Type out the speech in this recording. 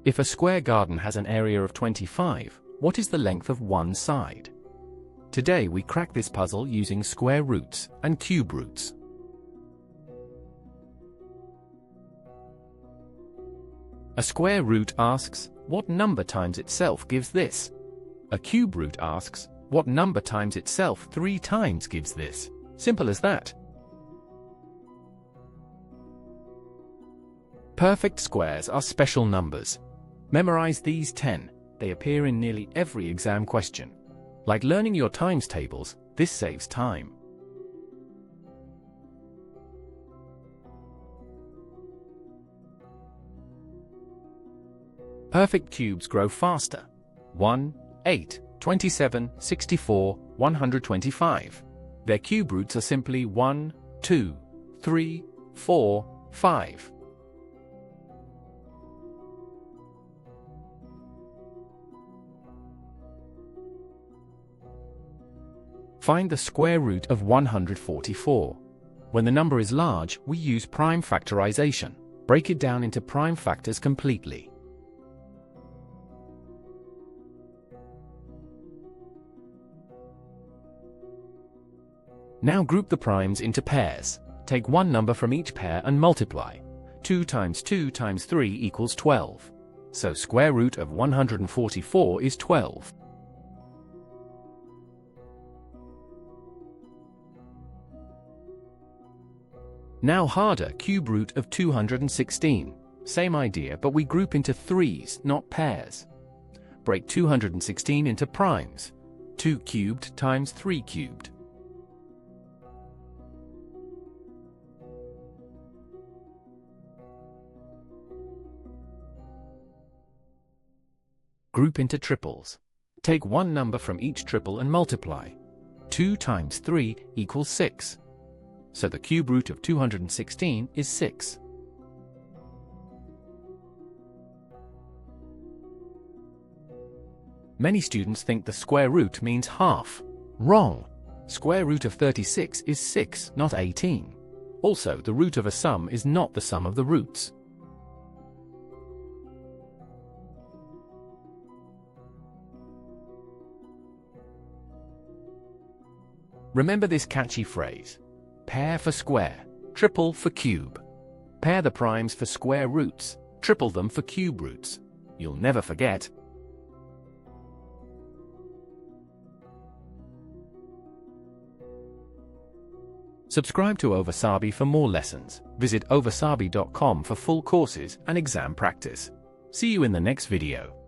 If a square garden has an area of 25, what is the length of one side? Today we crack this puzzle using square roots and cube roots. A square root asks, what number times itself gives this? A cube root asks, what number times itself 3 times gives this? Simple as that. Perfect squares are special numbers. Memorize these 10. They appear in nearly every exam question. Like learning your times tables, this saves time. Perfect cubes grow faster. 1, 8, 27, 64, 125. Their cube roots are simply 1, 2, 3, 4, 5. Find the square root of 144. When the number is large, we use prime factorization. Break it down into prime factors completely. Now group the primes into pairs. Take one number from each pair and multiply. 2 times 2 times 3 equals 12. So square root of 144 is 12. Now harder cube root of 216. Same idea, but we group into threes, not pairs. Break 216 into primes. 2 cubed times 3 cubed. Group into triples. Take one number from each triple and multiply. 2 times 3 equals 6. So the cube root of 216 is 6. Many students think the square root means half. Wrong. Square root of 36 is 6, not 18. Also, the root of a sum is not the sum of the roots. Remember this catchy phrase: pair for square, triple for cube. Pair the primes for square roots, triple them for cube roots. You'll never forget. Subscribe to Ovasaabi for more lessons. Visit ovasaabi.com for full courses and exam practice. See you in the next video.